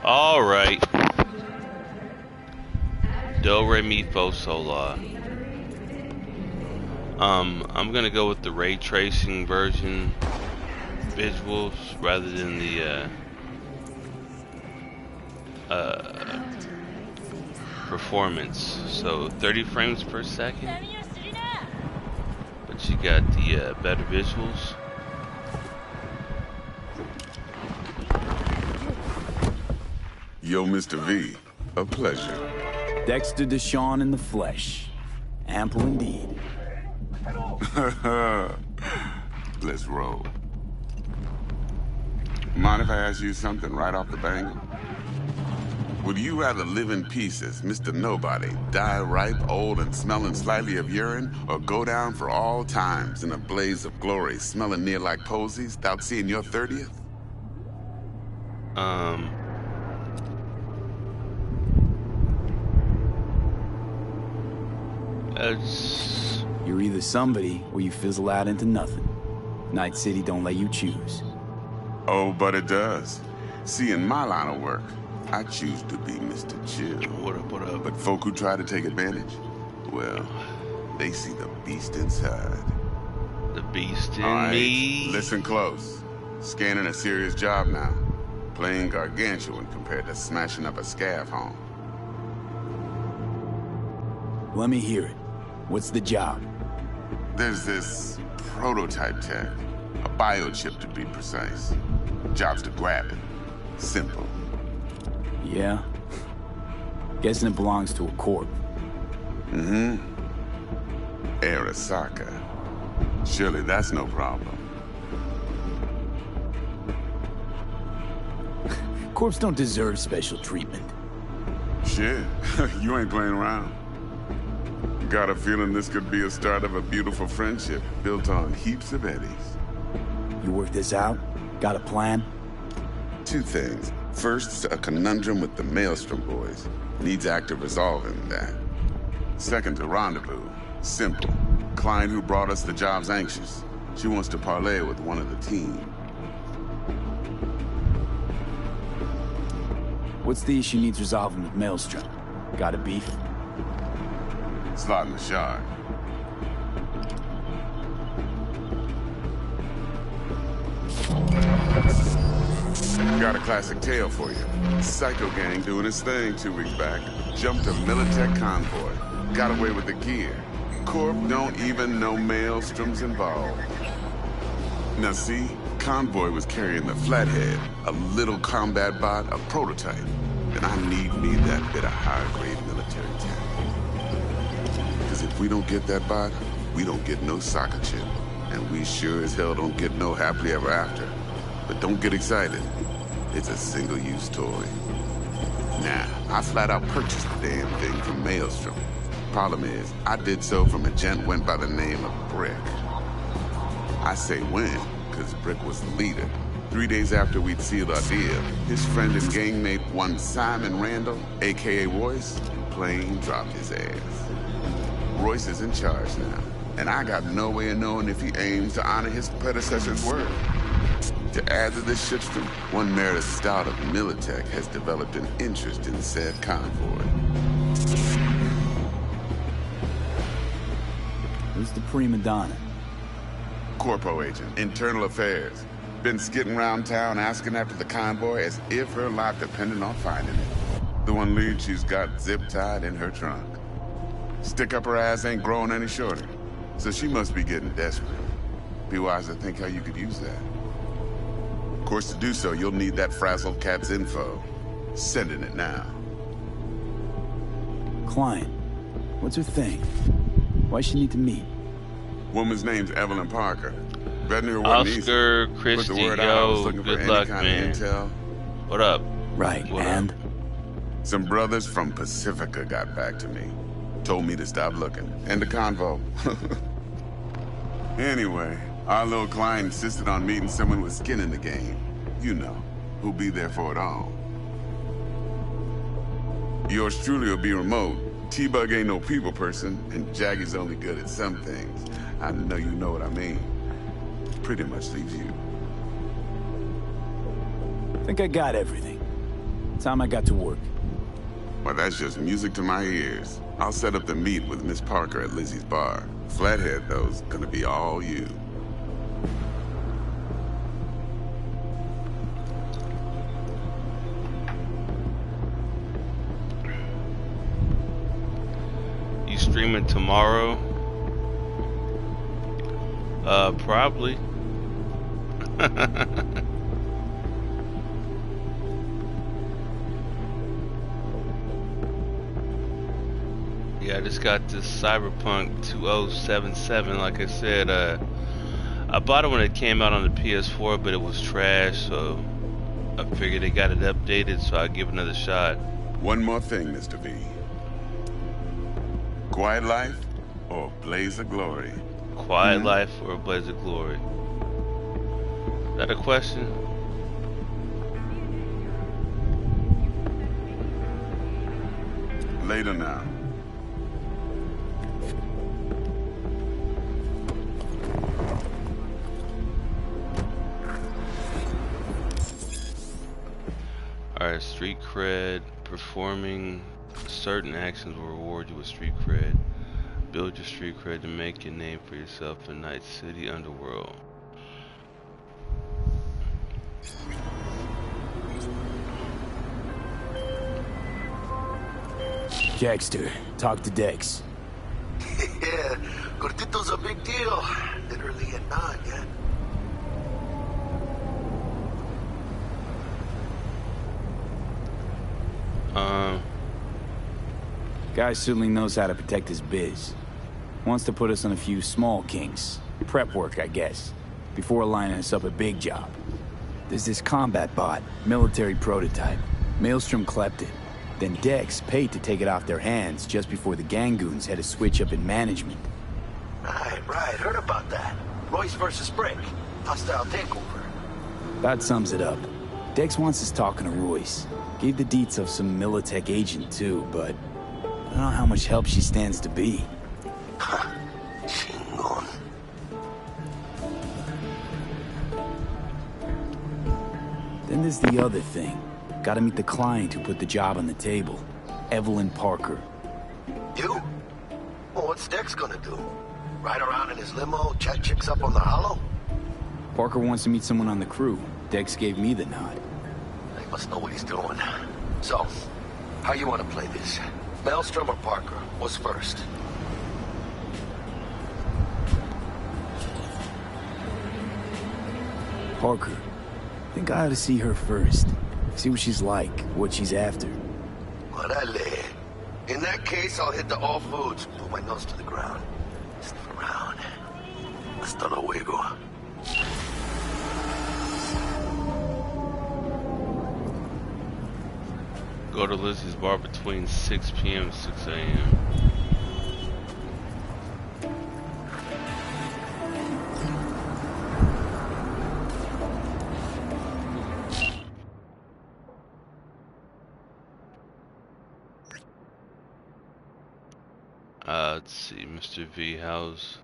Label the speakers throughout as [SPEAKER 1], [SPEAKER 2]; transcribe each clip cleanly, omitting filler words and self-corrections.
[SPEAKER 1] All right. Do re mi fo sol la. I'm gonna go with the ray tracing version visuals rather than the performance. So 30 frames per second, but you got the better visuals.
[SPEAKER 2] Yo, Mr. V, a pleasure.
[SPEAKER 3] Dexter Deshawn in the flesh. Ample indeed.
[SPEAKER 2] Let's roll. Mind if I ask you something right off the bang? Would you rather live in peace as Mr. Nobody, die ripe, old, and smelling slightly of urine, or go down for all times in a blaze of glory, smelling near like posies, without seeing your 30th?
[SPEAKER 3] You're either somebody or you fizzle out into nothing. Night City don't let you choose.
[SPEAKER 2] Oh, but it does. See, in my line of work, I choose to be Mr. Chill.
[SPEAKER 1] What up?
[SPEAKER 2] But folk who try to take advantage, well, they see the beast inside.
[SPEAKER 1] The beast in
[SPEAKER 2] All right,
[SPEAKER 1] me.
[SPEAKER 2] listen close. Scanning a serious job now. Playing gargantuan compared to smashing up a scav home.
[SPEAKER 3] Let me hear it. What's the job?
[SPEAKER 2] There's this prototype tech. A biochip to be precise. Job's to grab it. Simple.
[SPEAKER 3] Yeah? Guessing it belongs to a corp.
[SPEAKER 2] Mm-hmm. Arasaka. Surely that's no problem.
[SPEAKER 3] Corps don't deserve special treatment.
[SPEAKER 2] Shit, you ain't playing around. Got a feeling this could be a start of a beautiful friendship built on heaps of eddies.
[SPEAKER 3] You work this out? Got a plan?
[SPEAKER 2] Two things. First, a conundrum with the Maelstrom boys. Needs active resolving that. Second, a rendezvous. Simple. Client who brought us the job's anxious. She wants to parlay with one of the team.
[SPEAKER 3] What's the issue needs resolving with Maelstrom? Got a beef?
[SPEAKER 2] Slot in the shard. Got a classic tale for you. Psycho gang doing his thing 2 weeks back. Jumped a Militech convoy. Got away with the gear. Corp don't even know Maelstrom's involved. Now see, convoy was carrying the Flathead, a little combat bot, a prototype. And I need me that bit of high-grade military tech. Because if we don't get that bot, we don't get no soccer chip. And we sure as hell don't get no happily ever after. But don't get excited. It's a single-use toy. Nah, I flat out purchased the damn thing from Maelstrom. Problem is, I did so from a gent went by the name of Brick. I say when, because Brick was the leader. 3 days after we'd sealed our deal, his friend and gangmate, one Simon Randall, a.k.a. Royce, plain dropped his ass. Royce is in charge now, and I got no way of knowing if he aims to honor his predecessor's word. To add to this shitstorm, one Meredith Stout of Militech has developed an interest in said convoy.
[SPEAKER 3] Who's the prima donna?
[SPEAKER 2] Corpo agent, internal affairs. Been skidding around town asking after the convoy as if her life depended on finding it. The one lead she's got zip-tied in her trunk. Stick up her ass ain't growing any shorter, so she must be getting desperate. Be wise to think how you could use that. Of course, to do so, you'll need that frazzled cat's info. Sending it now.
[SPEAKER 3] Client. What's her thing? Why she need to meet?
[SPEAKER 2] Woman's name's Evelyn Parker. Betting her wasn't easy.
[SPEAKER 1] Oscar,
[SPEAKER 2] Put
[SPEAKER 1] Christie,
[SPEAKER 2] the word out I was
[SPEAKER 1] yo,
[SPEAKER 2] looking for
[SPEAKER 1] good
[SPEAKER 2] any
[SPEAKER 1] luck,
[SPEAKER 2] kind
[SPEAKER 1] man.
[SPEAKER 2] of intel.
[SPEAKER 1] What up?
[SPEAKER 3] Right,
[SPEAKER 1] What
[SPEAKER 3] and?
[SPEAKER 2] Some brothers from Pacifica got back to me. Told me to stop looking. And the convo. Anyway, our little client insisted on meeting someone with skin in the game. You know, who'll be there for it all. Yours truly will be remote. T-Bug ain't no people person, and Jaggy's only good at some things. I know you know what I mean. Pretty much leaves you.
[SPEAKER 3] Think I got everything. Time I got to work.
[SPEAKER 2] Well, that's just music to my ears. I'll set up the meet with Miss Parker at Lizzie's bar. Flathead, though's gonna be all you.
[SPEAKER 1] You streaming tomorrow? Probably. Yeah, I just got this Cyberpunk 2077. Like I said, I bought it when it came out on the PS4, but it was trash, so I figured they got it updated, so I'll give it another shot.
[SPEAKER 2] One more thing, Mr. V. Quiet life or blaze of glory?
[SPEAKER 1] Quiet life or a blaze of glory? Is that a question?
[SPEAKER 2] Later now.
[SPEAKER 1] Alright, street cred. Performing certain actions will reward you with street cred. Build your street cred to make a name for yourself in Night City underworld.
[SPEAKER 3] Jackster, talk to Dex.
[SPEAKER 4] Yeah, Cortito's a big deal. Literally a nod, yeah.
[SPEAKER 3] Guy certainly knows how to protect his biz. Wants to put us on a few small kinks. Prep work, I guess. Before lining us up a big job. There's this combat bot, military prototype. Maelstrom clept it. Then Dex paid to take it off their hands just before the Gangoons had a switch up in management.
[SPEAKER 4] Right, heard about that. Royce versus Brick. Hostile takeover.
[SPEAKER 3] That sums it up. Dex wants us talking to Royce. Gave the deets of some Militech agent too, but I don't know how much help she stands to be.
[SPEAKER 4] Chingon.
[SPEAKER 3] Then there's the other thing. Gotta meet the client who put the job on the table. Evelyn Parker.
[SPEAKER 4] You? Well, what's Dex gonna do? Ride around in his limo, chat chicks up on the hollow?
[SPEAKER 3] Parker wants to meet someone on the crew. Dex gave me the nod.
[SPEAKER 4] He must know what he's doing. So, how you want to play this? Maelstrom or Parker? What's first?
[SPEAKER 3] Parker. Think I ought to see her first. See what she's like, what she's after.
[SPEAKER 4] Orale. In that case, I'll hit the all foods. Put my nose to the ground. Sniff around. Hasta luego.
[SPEAKER 1] Go to Lizzie's bar between 6 p.m. and 6 a.m. Let's see, Mr. V, how's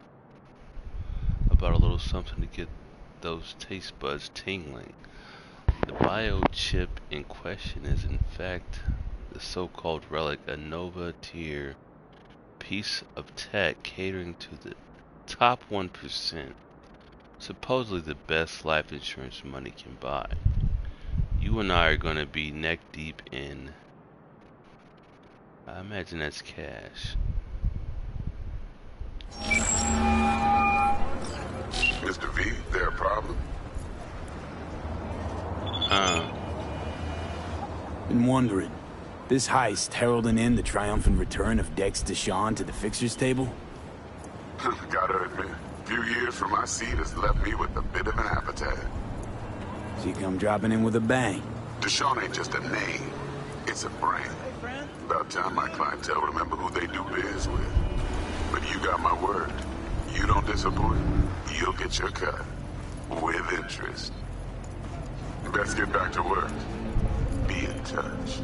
[SPEAKER 1] about a little something to get those taste buds tingling? The biochip in question is in fact the so-called relic, a Nova tier piece of tech catering to the top 1%, supposedly the best life insurance money can buy. You and I are going to be neck deep in, I imagine that's cash.
[SPEAKER 2] Mr. V, there a problem?
[SPEAKER 3] Been wondering. This heist heralding in the triumphant return of Dex Deshawn to the fixers table?
[SPEAKER 2] Gotta admit, a few years from my seat has left me with a bit of an appetite.
[SPEAKER 3] She come dropping in with a bang.
[SPEAKER 2] Deshaun ain't just a name, it's a brand. About time my clientele remember who they do biz with. But you got my word. You don't disappoint, you'll get your cut. With interest. Best get back to work. Be in touch.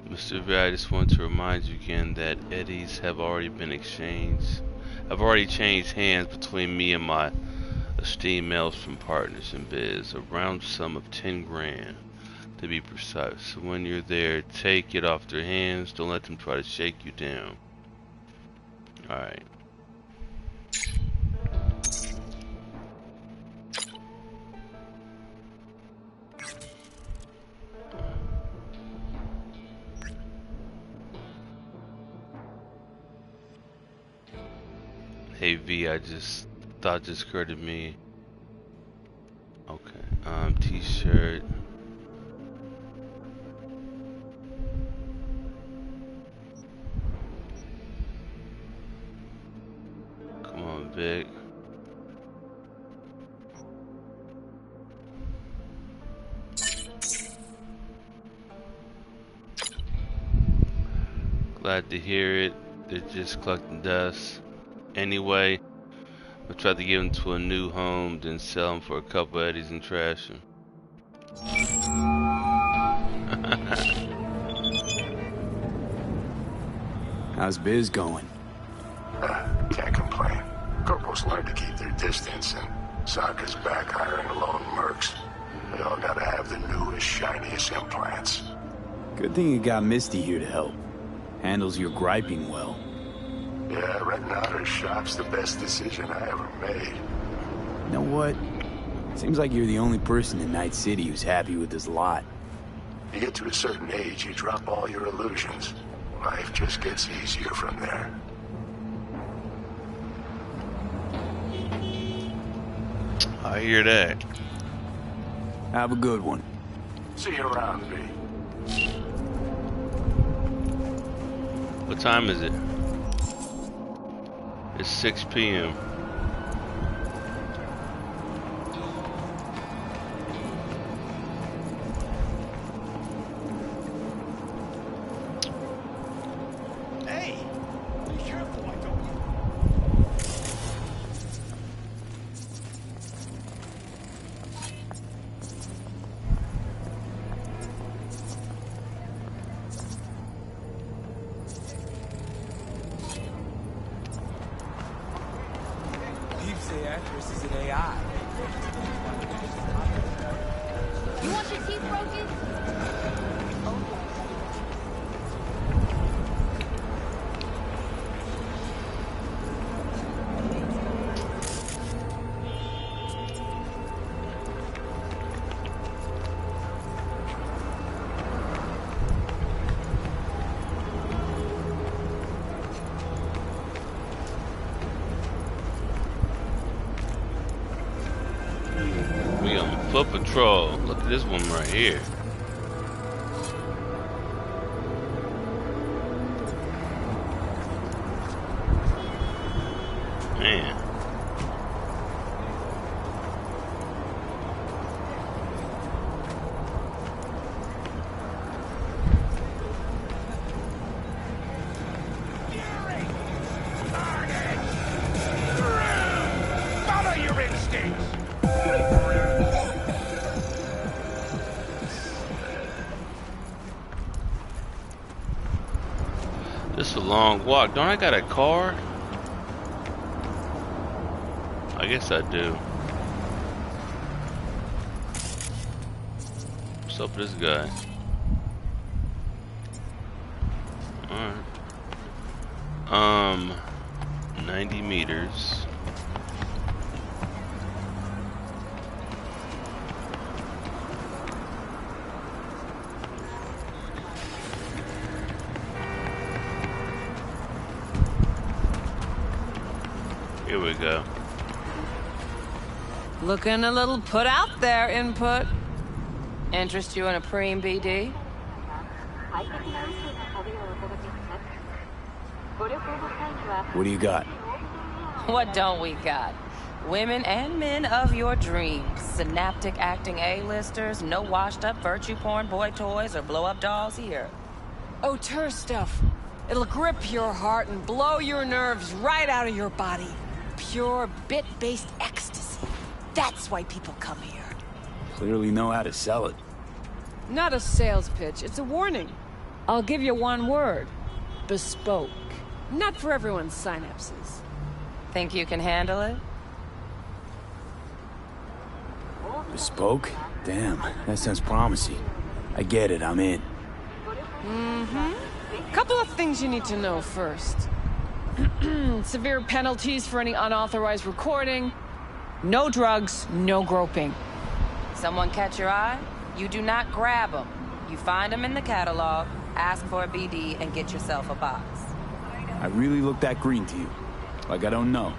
[SPEAKER 1] Mr. Mr. V, I just want to remind you again that eddies have already been exchanged. I've already changed hands between me and my esteemed maelstrom partners in biz. A round sum of 10 grand, to be precise. So when you're there, take it off their hands. Don't let them try to shake you down. Alright. Hey V, I just thought this occurred to me. Okay, t-shirt. Come on, Vic. Glad to hear it. They're just collecting dust. Anyway, I'll try to give them to a new home, then sell them for a couple eddies and trash them.
[SPEAKER 3] How's biz going?
[SPEAKER 5] Can't complain. Corporals learn to keep their distance, and Sokka's back hiring lone mercs. They all gotta have the newest, shiniest implants.
[SPEAKER 3] Good thing you got Misty here to help. Handles your griping well.
[SPEAKER 5] Yeah, renting out her shop's the best decision I ever made.
[SPEAKER 3] You know what? Seems like you're the only person in Night City who's happy with this lot.
[SPEAKER 5] You get to a certain age, you drop all your illusions. Life just gets easier from there.
[SPEAKER 1] I hear that.
[SPEAKER 3] Have a good one.
[SPEAKER 5] See you around, V.
[SPEAKER 1] What time is it? It's 6 p.m.
[SPEAKER 6] Hey! Be careful, I don't...
[SPEAKER 7] The actress is an AI.
[SPEAKER 8] You want your teeth broken?
[SPEAKER 1] We on foot patrol. Look at this one right here. Man.
[SPEAKER 6] Follow your instincts!
[SPEAKER 1] This is a long walk. Don't I got a car? I guess I do. What's up with this guy? Alright. 90 meters. Here we go.
[SPEAKER 9] Looking a little put out there, Input. Interest you in a preem BD?
[SPEAKER 3] What do you got?
[SPEAKER 9] What don't we got? Women and men of your dreams. Synaptic acting A-listers, no washed-up virtue porn boy toys or blow-up dolls here.
[SPEAKER 10] Auteur stuff. It'll grip your heart and blow your nerves right out of your body. Pure bit-based ecstasy. That's why people come here.
[SPEAKER 3] Clearly know how to sell it.
[SPEAKER 10] Not a sales pitch, it's a warning. I'll give you one word. Bespoke. Not for everyone's synapses.
[SPEAKER 9] Think you can handle it?
[SPEAKER 3] Bespoke? Damn, that sounds promising. I get it, I'm in.
[SPEAKER 10] Couple of things you need to know first. Severe penalties for any unauthorized recording. No drugs, no groping.
[SPEAKER 9] Someone catch your eye? You do not grab them. You find them in the catalog, ask for a BD, and get yourself a box.
[SPEAKER 3] I really look that green to you. Like I don't know.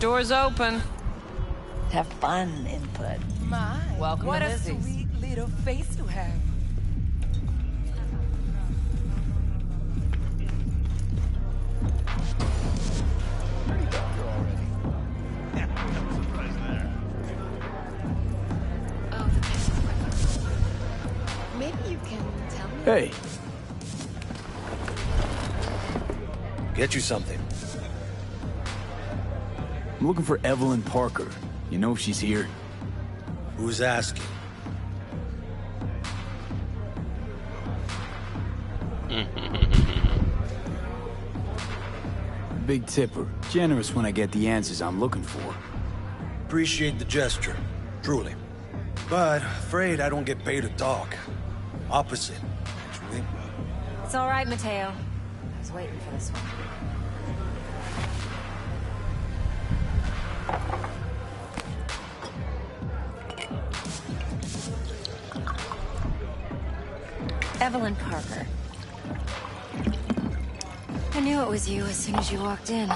[SPEAKER 10] Doors open.
[SPEAKER 11] Have fun, input.
[SPEAKER 7] My,
[SPEAKER 9] Welcome
[SPEAKER 7] what
[SPEAKER 9] to
[SPEAKER 7] a
[SPEAKER 9] Lizzie's.
[SPEAKER 7] sweet little face to have.
[SPEAKER 11] Maybe you can tell me.
[SPEAKER 3] Hey,
[SPEAKER 12] Get you something.
[SPEAKER 3] I'm looking for Evelyn Parker. You know if she's here?
[SPEAKER 12] Who's asking?
[SPEAKER 3] Big tipper. Generous when I get the answers I'm looking for.
[SPEAKER 12] Appreciate the gesture, truly. But afraid I don't get paid to talk. Opposite, actually.
[SPEAKER 8] It's all right, Mateo. I was waiting for this one. Evelyn Parker. I knew it was you as soon as you walked in.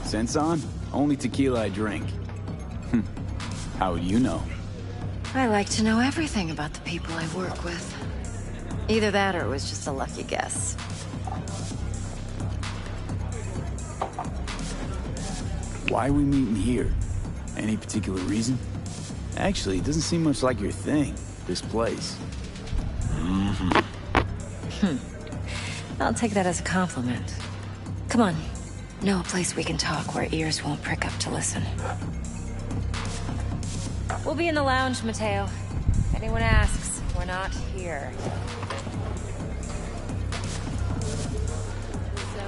[SPEAKER 3] Sense on? Only tequila I drink. How would you know?
[SPEAKER 8] I like to know everything about the people I work with. Either that or it was just a lucky guess.
[SPEAKER 3] Why are we meeting here? Any particular reason? Actually, it doesn't seem much like your thing, this place.
[SPEAKER 8] I'll take that as a compliment. Come on. Know a place we can talk where ears won't prick up to listen. We'll be in the lounge, Mateo. If anyone asks, we're not here.
[SPEAKER 10] So,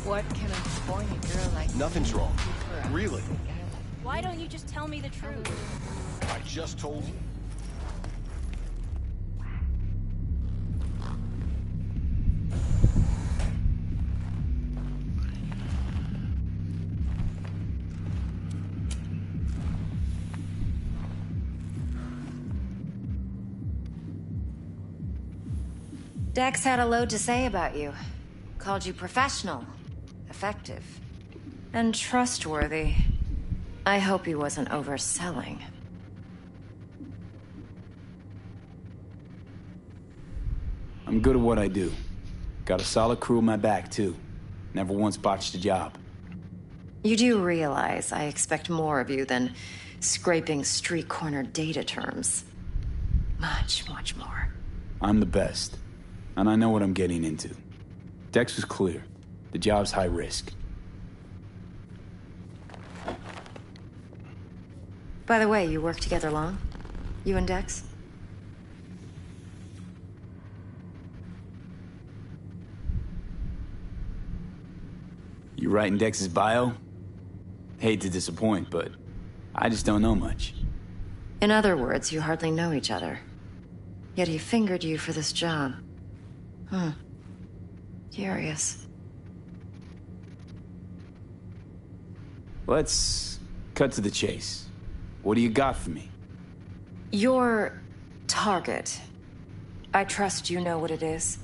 [SPEAKER 10] what can a horny girl like
[SPEAKER 13] Nothing's
[SPEAKER 10] you
[SPEAKER 13] wrong.
[SPEAKER 10] do for a-
[SPEAKER 13] Really.
[SPEAKER 8] Why don't you just tell me the truth?
[SPEAKER 13] I just told you.
[SPEAKER 8] Dex had a load to say about you. Called you professional, effective, and trustworthy. I hope he wasn't overselling.
[SPEAKER 3] I'm good at what I do. Got a solid crew on my back, too. Never once botched a job.
[SPEAKER 8] You do realize I expect more of you than scraping street corner data terms. Much, much more.
[SPEAKER 3] I'm the best. And I know what I'm getting into. Dex was clear. The job's high risk.
[SPEAKER 8] By the way, you work together long? You and Dex?
[SPEAKER 3] You writing Dex's bio? Hate to disappoint, but I just don't know much.
[SPEAKER 8] In other words, you hardly know each other. Yet he fingered you for this job. Curious.
[SPEAKER 3] Let's cut to the chase. What do you got for me?
[SPEAKER 8] Your target. I trust you know what it is.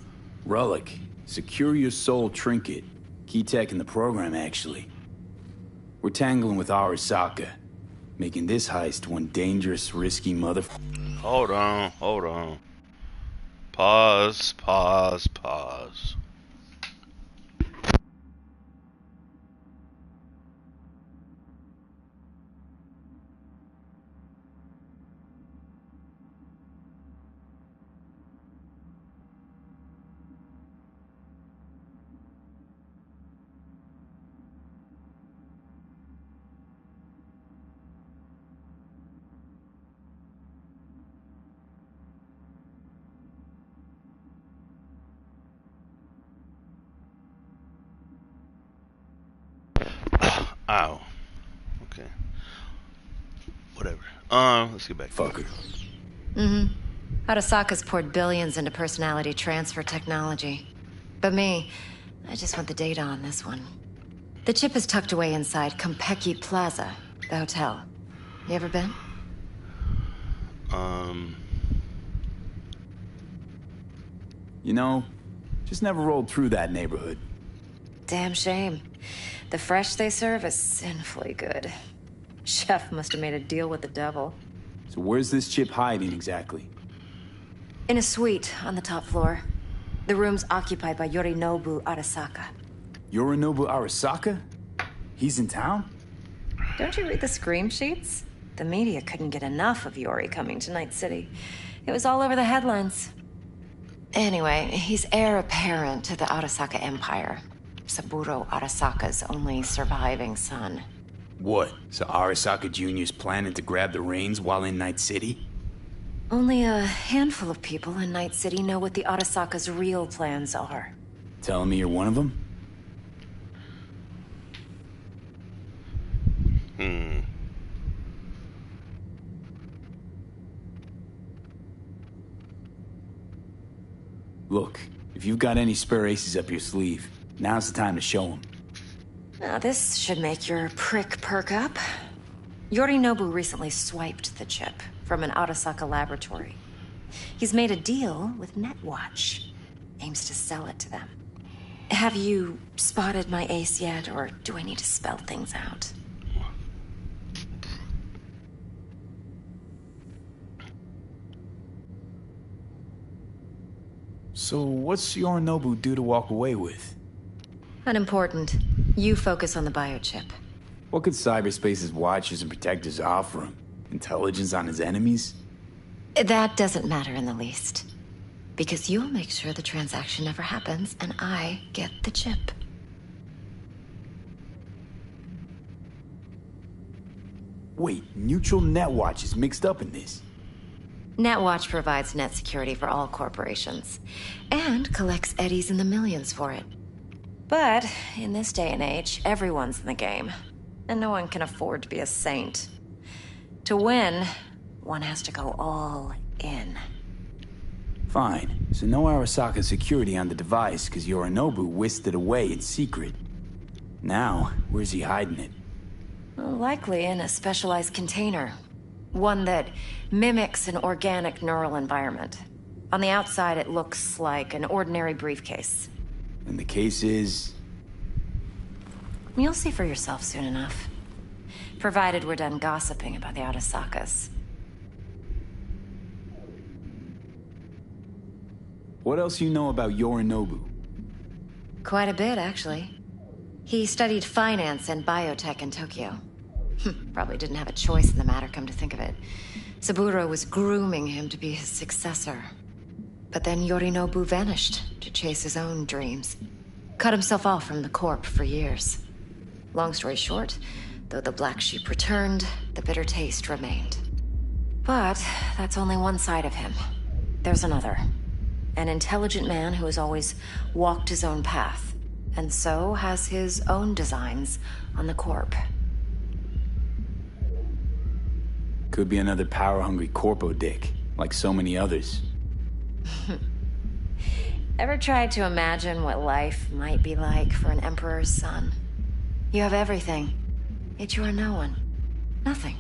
[SPEAKER 3] Relic. Secure your soul trinket. Key tech in the program, actually. We're tangling with Arasaka, making this heist one dangerous, risky mother...
[SPEAKER 1] Hold on. Pause. Ow. Okay. Whatever. Let's get back to it.
[SPEAKER 3] Fucker.
[SPEAKER 8] Mm-hmm. Arasaka's poured billions into personality transfer technology. But me, I just want the data on this one. The chip is tucked away inside Konpeki Plaza, the hotel. You ever been?
[SPEAKER 3] You know, just never rolled through that neighborhood.
[SPEAKER 8] Damn shame. The fresh they serve is sinfully good. Chef must have made a deal with the devil.
[SPEAKER 3] So where's this chip hiding exactly?
[SPEAKER 8] In a suite on the top floor. The room's occupied by Yorinobu Arasaka.
[SPEAKER 3] Yorinobu Arasaka? He's in town?
[SPEAKER 8] Don't you read the scream sheets? The media couldn't get enough of Yori coming to Night City. It was all over the headlines. Anyway, he's heir apparent to the Arasaka Empire. Saburo Arasaka's only surviving son.
[SPEAKER 3] What? So Arasaka Jr.'s planning to grab the reins while in Night City?
[SPEAKER 8] Only a handful of people in Night City know what the Arasaka's real plans are.
[SPEAKER 3] Telling me you're one of them? Look, if you've got any spare aces up your sleeve, now's the time to show them.
[SPEAKER 8] Now this should make your prick perk up. Yorinobu recently swiped the chip from an Arasaka laboratory. He's made a deal with Netwatch. Aims to sell it to them. Have you spotted my ace yet, or do I need to spell things out?
[SPEAKER 3] So what's Yorinobu due to walk away with?
[SPEAKER 8] Unimportant. You focus on the biochip.
[SPEAKER 3] What could cyberspace's watchers and protectors offer him? Intelligence on his enemies?
[SPEAKER 8] That doesn't matter in the least. Because you'll make sure the transaction never happens, and I get the chip.
[SPEAKER 3] Wait, neutral Netwatch is mixed up in this.
[SPEAKER 8] Netwatch provides net security for all corporations, and collects eddies in the millions for it. But in this day and age, everyone's in the game, and no one can afford to be a saint. To win, one has to go all in.
[SPEAKER 3] Fine, so no Arasaka security on the device because Yorinobu whisked it away in secret. Now, where's he hiding it?
[SPEAKER 8] Well, likely in a specialized container. One that mimics an organic neural environment. On the outside, it looks like an ordinary briefcase.
[SPEAKER 3] And the case is...
[SPEAKER 8] You'll see for yourself soon enough. Provided we're done gossiping about the Arasakas.
[SPEAKER 3] What else you know about Yorinobu?
[SPEAKER 8] Quite a bit, actually. He studied finance and biotech in Tokyo. Probably didn't have a choice in the matter, come to think of it. Saburo was grooming him to be his successor. But then Yorinobu vanished to chase his own dreams. Cut himself off from the Corp for years. Long story short, though the black sheep returned, the bitter taste remained. But that's only one side of him. There's another. An intelligent man who has always walked his own path, and so has his own designs on the Corp.
[SPEAKER 3] Could be another power-hungry corpo dick, like so many others.
[SPEAKER 8] Ever tried to imagine what life might be like for an emperor's son? You have everything, yet you are no one. Nothing.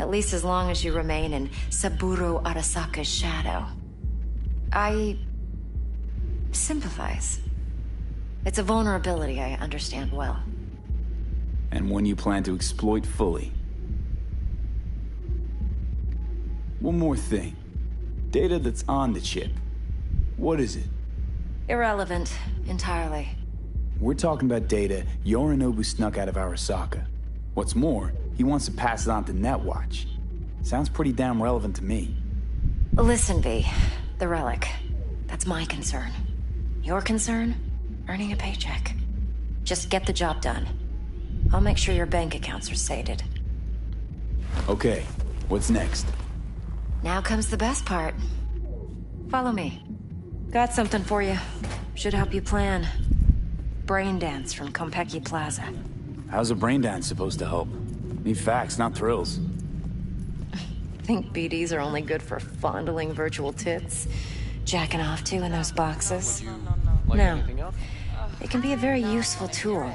[SPEAKER 8] At least as long as you remain in Saburo Arasaka's shadow. I sympathize. It's a vulnerability I understand well.
[SPEAKER 3] And one you plan to exploit fully. One more thing. Data that's on the chip. What is it?
[SPEAKER 8] Irrelevant, entirely.
[SPEAKER 3] We're talking about data Yorinobu snuck out of Arasaka. What's more, he wants to pass it on to Netwatch. Sounds pretty damn relevant to me.
[SPEAKER 8] Listen, V. The relic. That's my concern. Your concern? Earning a paycheck. Just get the job done. I'll make sure your bank accounts are sated.
[SPEAKER 3] Okay, what's next?
[SPEAKER 8] Now comes the best part. Follow me. Got something for you. Should help you plan. Brain dance from Konpeki Plaza.
[SPEAKER 3] How's a brain dance supposed to help? Need facts, not thrills.
[SPEAKER 8] Think BDs are only good for fondling virtual tits? Jacking off to in those boxes? No. It can be a very useful tool.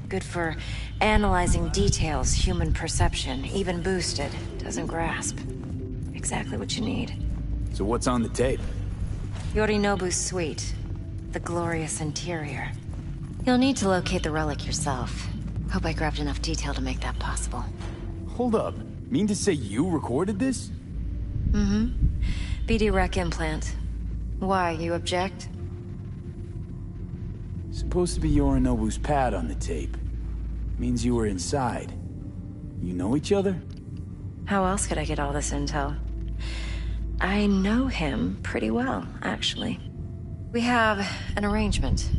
[SPEAKER 8] Good for analyzing details human perception, even boosted, doesn't grasp. Exactly what you need.
[SPEAKER 3] So what's on the tape?
[SPEAKER 8] Yorinobu's suite. The glorious interior. You'll need to locate the relic yourself. Hope I grabbed enough detail to make that possible.
[SPEAKER 3] Hold up. Mean to say you recorded this?
[SPEAKER 8] Mm-hmm. BD rec implant. Why, you object?
[SPEAKER 3] Supposed to be Yorinobu's pad on the tape. Means you were inside. You know each other?
[SPEAKER 8] How else could I get all this intel? I know him pretty well, actually. We have an arrangement.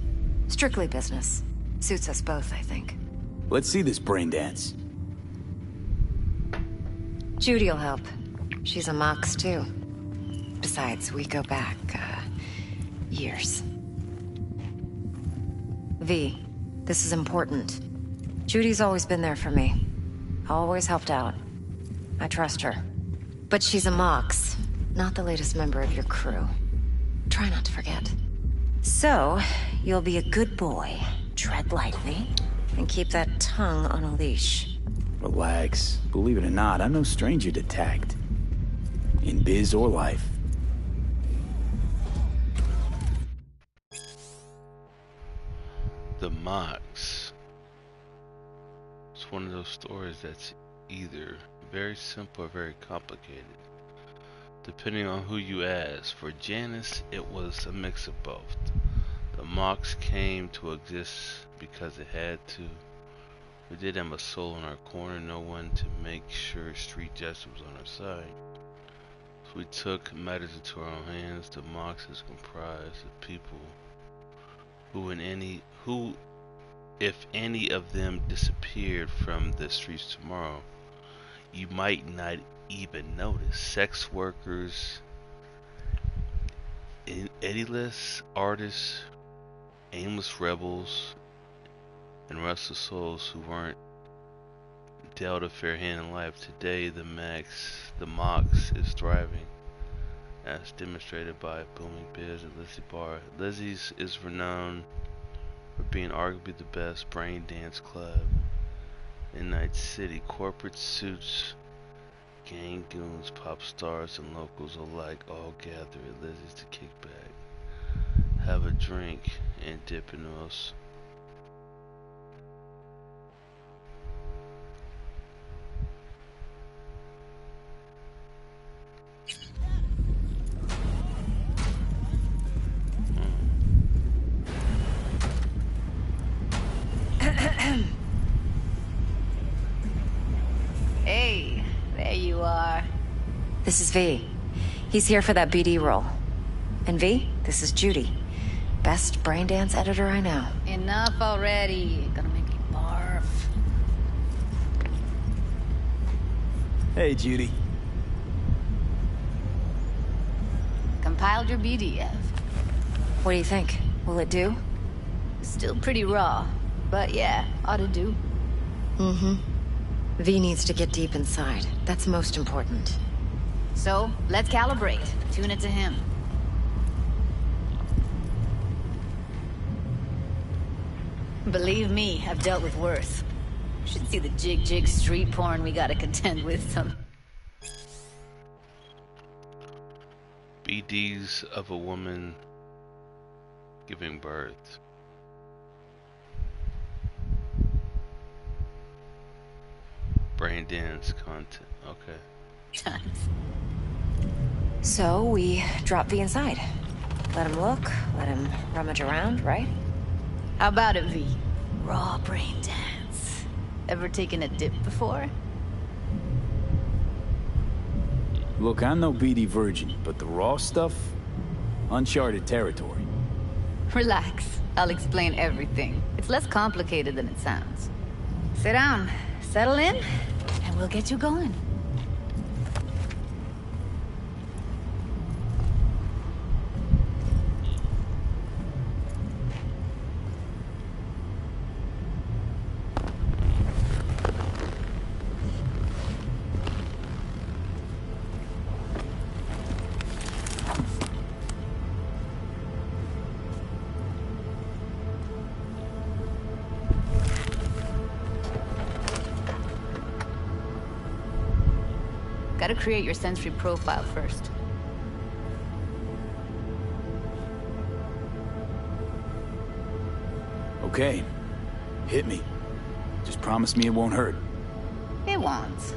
[SPEAKER 8] Strictly business. Suits us both, I think.
[SPEAKER 3] Let's see this brain dance.
[SPEAKER 8] Judy'll help. She's a Mox, too. Besides, we go back, years. V, this is important. Judy's always been there for me. Always helped out. I trust her. But she's a Mox, not the latest member of your crew. Try not to forget. So, you'll be a good boy, tread lightly, and keep that tongue on a leash.
[SPEAKER 3] Relax. Believe it or not, I'm no stranger to tact. In biz or life.
[SPEAKER 1] The Mox. It's one of those stories that's either very simple or very complicated, depending on who you ask. For Janice, it was a mix of both. The Mox came to exist because it had to. We did have a soul in our corner, no one to make sure street justice was on our side. So we took matters into our own hands. The Mox is comprised of people who, if any of them disappeared from the streets tomorrow, you might not even notice. Sex workers, ediless artists, aimless rebels, and restless souls who weren't dealt a fair hand in life. Today, the Mox is thriving, as demonstrated by booming biz at Lizzie Bar. Lizzie's is renowned for being arguably the best brain dance club in Night City. Corporate suits, gang goons, pop stars, and locals alike all gather at Lizzie's to kick back, have a drink, and dip in us.
[SPEAKER 11] Hey, there you are.
[SPEAKER 8] This is V. He's here for that BD role. And V, this is Judy. Best brain dance editor I know.
[SPEAKER 11] Enough already. Gonna make me barf.
[SPEAKER 3] Hey, Judy.
[SPEAKER 11] Compiled your BDF.
[SPEAKER 8] What do you think? Will it do?
[SPEAKER 11] Still pretty raw, but yeah, ought to do.
[SPEAKER 8] Mm-hmm. V needs to get deep inside. That's most important.
[SPEAKER 11] So, let's calibrate. Tune it to him. Believe me, I've dealt with worse. Should see the jig street porn we gotta contend with some.
[SPEAKER 1] BDs of a woman giving birth. Brain dance content. Okay.
[SPEAKER 8] So we drop V inside. Let him look, let him rummage around, right?
[SPEAKER 11] How about it, V? Raw brain dance. Ever taken a dip before?
[SPEAKER 3] Look, I'm no BD virgin, but the raw stuff? Uncharted territory.
[SPEAKER 11] Relax. I'll explain everything. It's less complicated than it sounds. Sit down, settle in, and we'll get you going. Gotta create your sensory profile first.
[SPEAKER 3] Okay. Hit me. Just promise me it won't hurt.
[SPEAKER 11] It won't.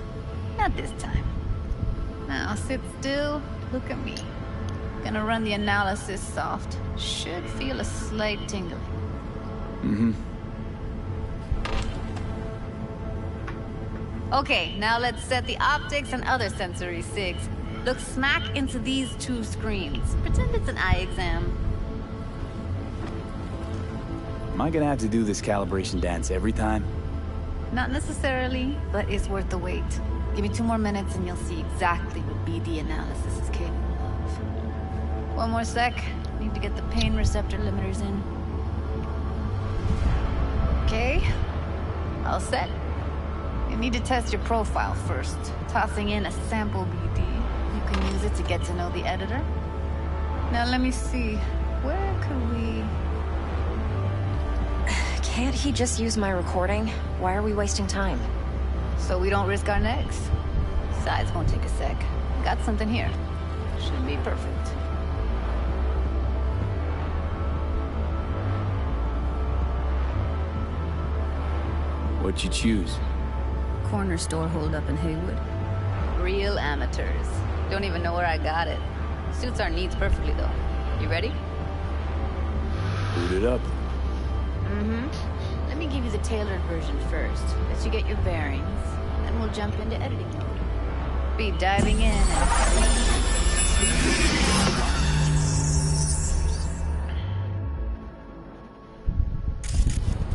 [SPEAKER 11] Not this time. Now sit still, look at me. Gonna run the analysis soft. Should feel a slight tingling.
[SPEAKER 3] Mm-hmm.
[SPEAKER 11] Okay, now let's set the optics and other sensory sigs. Look smack into these two screens. Pretend it's an eye exam.
[SPEAKER 3] Am I gonna have to do this calibration dance every time?
[SPEAKER 11] Not necessarily, but it's worth the wait. Give me 2 more minutes and you'll see exactly what BD analysis is capable of. 1 more sec. Need to get the pain receptor limiters in. Okay. All set. You need to test your profile first. Tossing in a sample BD. You can use it to get to know the editor. Now let me see. Where could we...
[SPEAKER 8] Can't he just use my recording? Why are we wasting time?
[SPEAKER 11] So we don't risk our necks. Besides, won't take a sec. Got something here. Should be perfect.
[SPEAKER 3] What'd you choose?
[SPEAKER 11] Corner store holdup in Haywood. Real amateurs. Don't even know where I got it. Suits our needs perfectly, though. You ready?
[SPEAKER 3] Boot it up.
[SPEAKER 11] Mm-hmm. Let me give you the tailored version first. Let you get your bearings. Then we'll jump into editing mode. Be diving in and...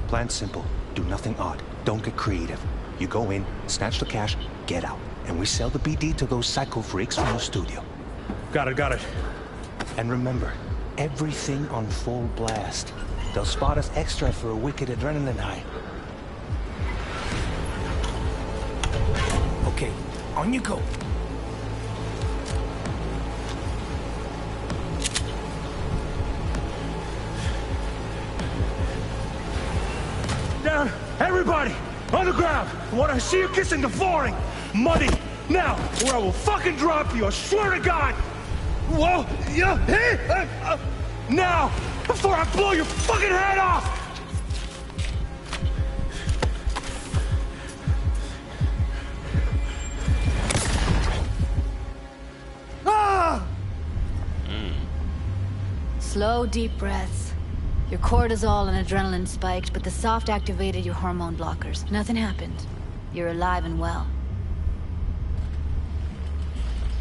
[SPEAKER 14] Plan simple. Do nothing odd. Don't get creative. You go in, snatch the cash, get out. And we sell the BD to those psycho freaks from the studio.
[SPEAKER 12] Got it.
[SPEAKER 14] And remember, everything on full blast. They'll spot us extra for a wicked adrenaline high.
[SPEAKER 3] Okay, on you go.
[SPEAKER 12] Down! Everybody! On the ground! I want to see you kissing the flooring! Muddy! Now! Or I will fucking drop you, I swear to God! Whoa! Yeah! Hey! Now! Before I blow your fucking head off! Ah!
[SPEAKER 11] Slow, deep breaths. Your cortisol and adrenaline spiked, but the soft activated your hormone blockers. Nothing happened. You're alive and well.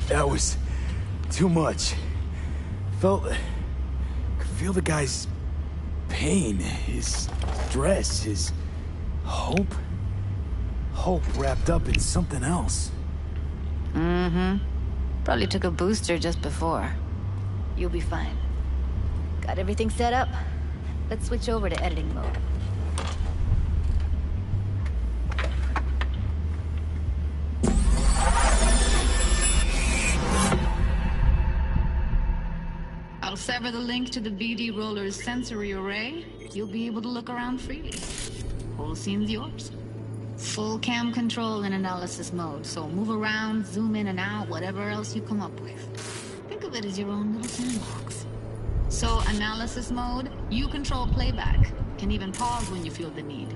[SPEAKER 3] That was too much. Could feel the guy's pain, his stress, his hope. Hope wrapped up in something else.
[SPEAKER 11] Mm-hmm. Probably took a booster just before. You'll be fine. Got everything set up? Let's switch over to editing mode. I'll sever the link to the BD Roller's sensory array. You'll be able to look around freely. Whole scene's yours. Full cam control in analysis mode, so move around, zoom in and out, whatever else you come up with. Think of it as your own little sandbox. So, analysis mode, you control playback. Can even pause when you feel the need.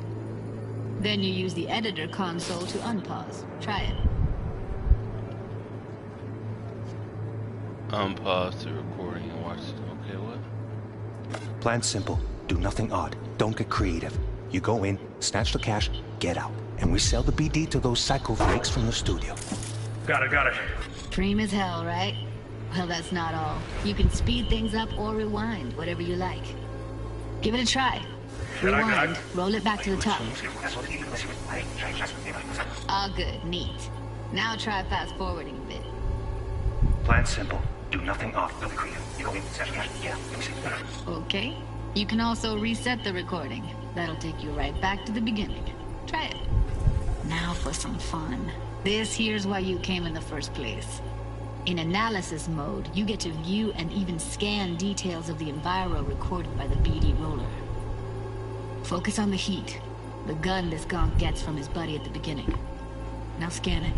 [SPEAKER 11] Then you use the editor console to unpause. Try it.
[SPEAKER 1] Unpause the recording and watch it. Okay, what?
[SPEAKER 14] Plan simple. Do nothing odd. Don't get creative. You go in, snatch the cash, get out. And we sell the BD to those psycho freaks from the studio.
[SPEAKER 12] Got it.
[SPEAKER 11] Dream as hell, right? Well, that's not all. You can speed things up or rewind, whatever you like. Give it a try. Rewind, roll it back to the top. All good, neat. Now try fast forwarding a bit.
[SPEAKER 14] Plan simple. Do nothing odd.
[SPEAKER 11] Okay. You can also reset the recording. That'll take you right back to the beginning. Try it. Now for some fun. This here's why you came in the first place. In analysis mode, you get to view and even scan details of the enviro recorded by the BD roller. Focus on the heat, the gun this gonk gets from his buddy at the beginning. Now scan it.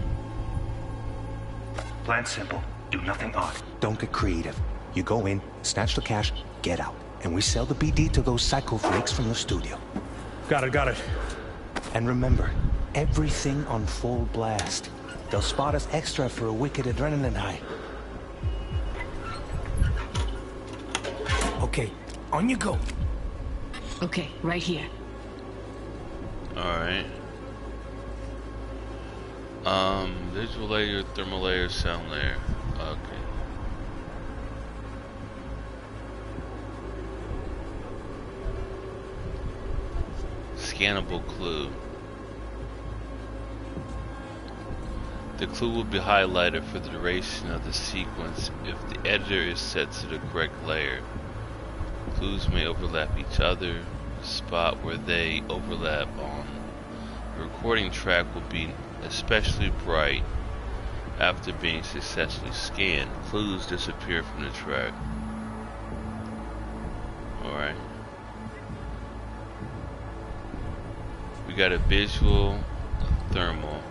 [SPEAKER 14] Plan simple. Do nothing odd. Don't get creative. You go in, snatch the cash, get out. And we sell the BD to those psycho freaks from the studio.
[SPEAKER 12] Got it.
[SPEAKER 14] And remember, everything on full blast. They'll spot us extra for a wicked adrenaline high.
[SPEAKER 3] Okay, on you go.
[SPEAKER 11] Okay, right here.
[SPEAKER 1] Alright. Visual layer, thermal layer, sound layer. Okay. Scannable clue. The clue will be highlighted for the duration of the sequence if the editor is set to the correct layer. Clues may overlap each other. The spot where they overlap on the recording track will be especially bright after being successfully scanned. Clues disappear from the track. Alright. We got a visual, a thermal.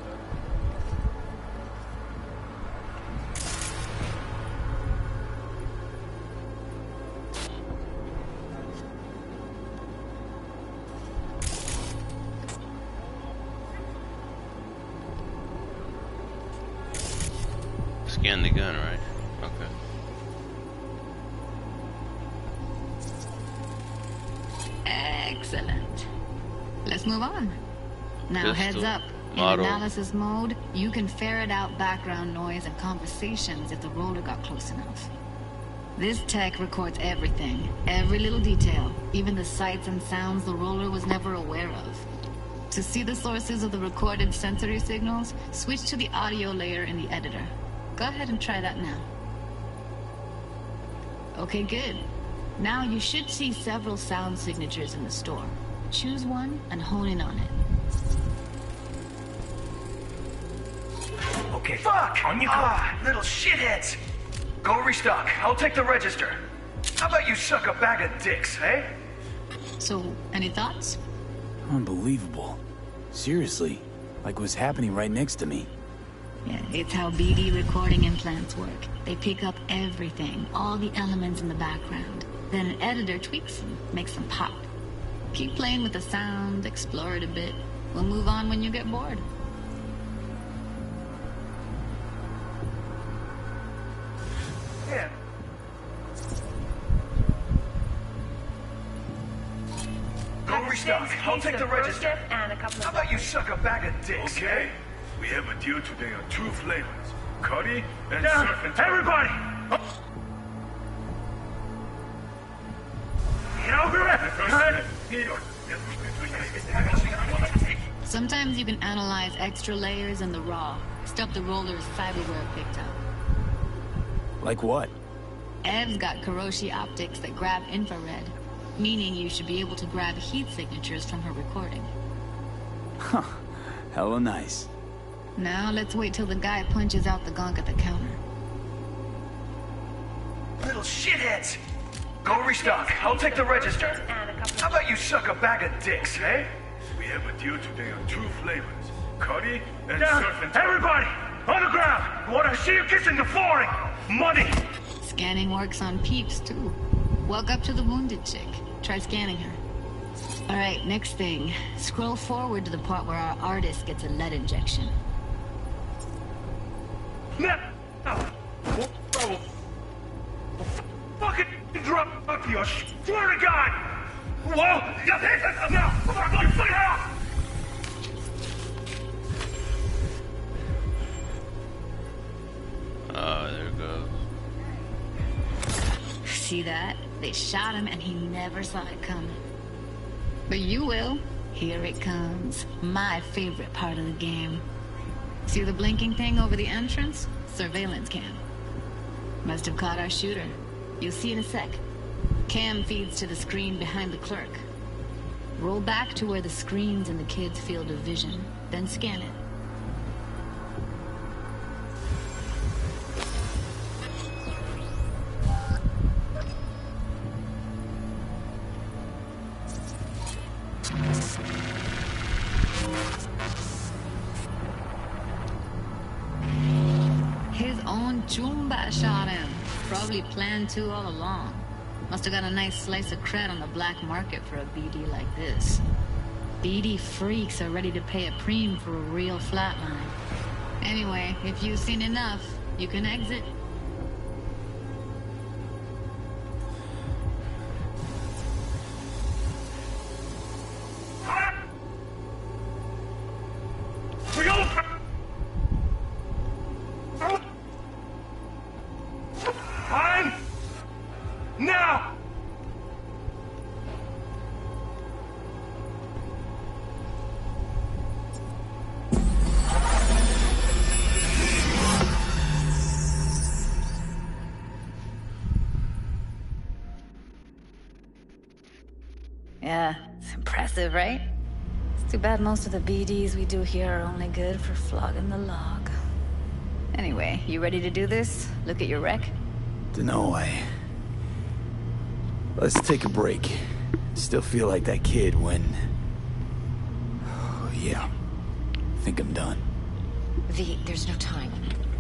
[SPEAKER 1] Scan the gun, right? Okay.
[SPEAKER 11] Excellent. Let's move on. Now,
[SPEAKER 1] Pistol,
[SPEAKER 11] heads up.
[SPEAKER 1] model.
[SPEAKER 11] In analysis mode, you can ferret out background noise and conversations if the roller got close enough. This tech records everything, every little detail, even the sights and sounds the roller was never aware of. To see the sources of the recorded sensory signals, switch to the audio layer in the editor. Go ahead and try that now. Okay, good. Now you should see several sound signatures in the store. Choose one and hone in on it.
[SPEAKER 12] Okay. Fuck! On you go. Little shitheads! Go restock. I'll take the register. How about you suck a bag of dicks, eh?
[SPEAKER 11] So, any thoughts?
[SPEAKER 3] Unbelievable. Seriously, like what's happening right next to me.
[SPEAKER 11] Yeah, it's how BD recording implants work. They pick up everything, all the elements in the background. Then an editor tweaks them, makes them pop. Keep playing with the sound, explore it a bit. We'll move on when you get bored.
[SPEAKER 12] Yeah. Go restock. I'll take the register. How about you suck a bag of dicks, okay? We have a deal today on 2 flavors. Curry and surf and turf. Everybody!
[SPEAKER 11] Sometimes you can analyze extra layers in the raw. Stuff the roller's cyberware picked up.
[SPEAKER 3] Like what?
[SPEAKER 11] Ev's got Kiroshi optics that grab infrared, meaning you should be able to grab heat signatures from her recording.
[SPEAKER 3] Huh. Hella nice.
[SPEAKER 11] Now let's wait till the guy punches out the gunk at the counter.
[SPEAKER 12] Little shitheads! Go restock. I'll take the register. How about you suck a bag of dicks, eh? We have a deal today on 2 flavors. Curry and surf and turf. Everybody! On the ground! I want to see you kissing the flooring! Money!
[SPEAKER 11] Scanning works on peeps, too. Walk up to the wounded chick. Try scanning her. Alright, next thing. Scroll forward to the part where our artist gets a lead injection.
[SPEAKER 12] Now! Fucking drop you, swear to God! Whoa! Now! Fuck it off!
[SPEAKER 1] Oh, there it goes.
[SPEAKER 11] See that? They shot him and he never saw it coming. But you will. Here it comes. My favorite part of the game. See the blinking thing over the entrance? Surveillance cam. Must have caught our shooter. You'll see in a sec. Cam feeds to the screen behind the clerk. Roll back to where the screen's in the kid's field of vision, then scan it. His own Chumba shot him. Probably planned to all along. Must have got a nice slice of cred on the black market for a BD like this. BD freaks are ready to pay a preem for a real flatline. Anyway, if you've seen enough, you can exit.
[SPEAKER 12] Time! Now!
[SPEAKER 11] Yeah, it's impressive, right? It's too bad most of the BDs we do here are only good for flogging the log. Anyway, you ready to do this? Look at your wreck?
[SPEAKER 3] Dunno, Let's take a break. Still feel like that kid when... Oh, yeah. Think I'm done.
[SPEAKER 8] V, there's no time.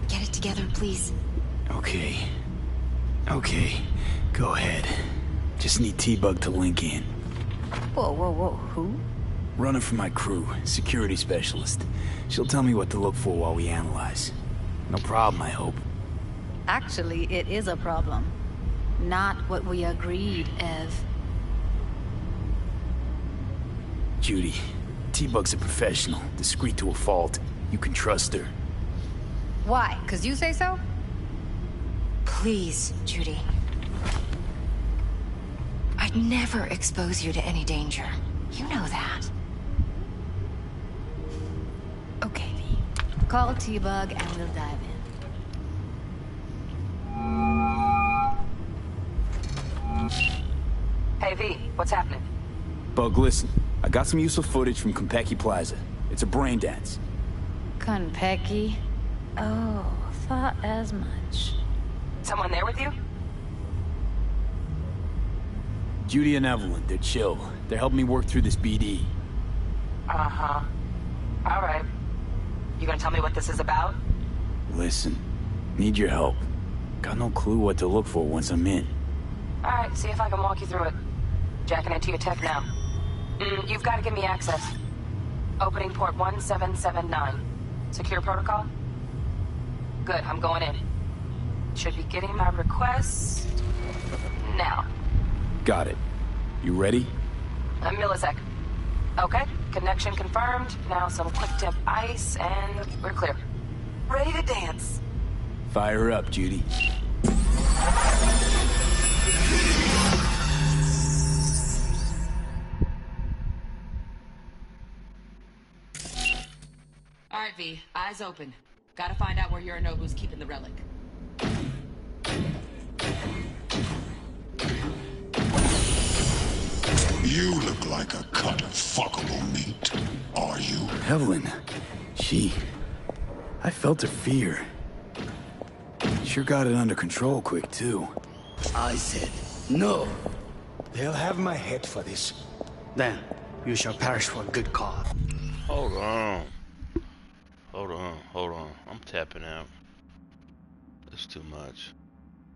[SPEAKER 8] Get it together, please.
[SPEAKER 3] Okay. Okay. Go ahead. Just need T-Bug to link in.
[SPEAKER 11] Whoa, whoa, whoa, who?
[SPEAKER 3] Running for my crew, security specialist. She'll tell me what to look for while we analyze. No problem, I hope.
[SPEAKER 11] Actually, it is a problem. Not what we agreed, Ev.
[SPEAKER 3] Judy, T-Bug's a professional, discreet to a fault. You can trust her.
[SPEAKER 11] Why? 'Cause you say so?
[SPEAKER 8] Please, Judy. I'd never expose you to any danger. You know that.
[SPEAKER 11] Okay, V. Call T-Bug and we'll dive in.
[SPEAKER 9] Hey, V, what's happening?
[SPEAKER 3] Bug, listen. I got some useful footage from Konpeki Plaza. It's a brain dance.
[SPEAKER 11] Konpeki? Oh, thought as much.
[SPEAKER 9] Someone there with you?
[SPEAKER 3] Judy and Evelyn, they're chill. They're helping me work through this BD.
[SPEAKER 9] Uh-huh. All right. You gonna tell me what this is about?
[SPEAKER 3] Listen, need your help. Got no clue what to look for once I'm in.
[SPEAKER 9] All right, see if I can walk you through it. Jacking into your tech now. You've got to give me access. Opening port 1779. Secure protocol? Good, I'm going in. Should be getting my request now.
[SPEAKER 3] Got it. You ready?
[SPEAKER 9] A millisec. Okay, connection confirmed. Now some quick tip ice and we're clear. Ready to dance.
[SPEAKER 3] Fire her up, Judy.
[SPEAKER 9] All right, V, eyes open. Gotta find out where Yorinobu's keeping the relic.
[SPEAKER 5] You look like a cut of fuckable meat. Are you?
[SPEAKER 3] Evelyn. I felt her fear. Sure got it under control quick, too.
[SPEAKER 15] I said, no. They'll have my head for this. Then, you shall perish for a good cause.
[SPEAKER 1] Hold on. Hold on. I'm tapping out. That's too much.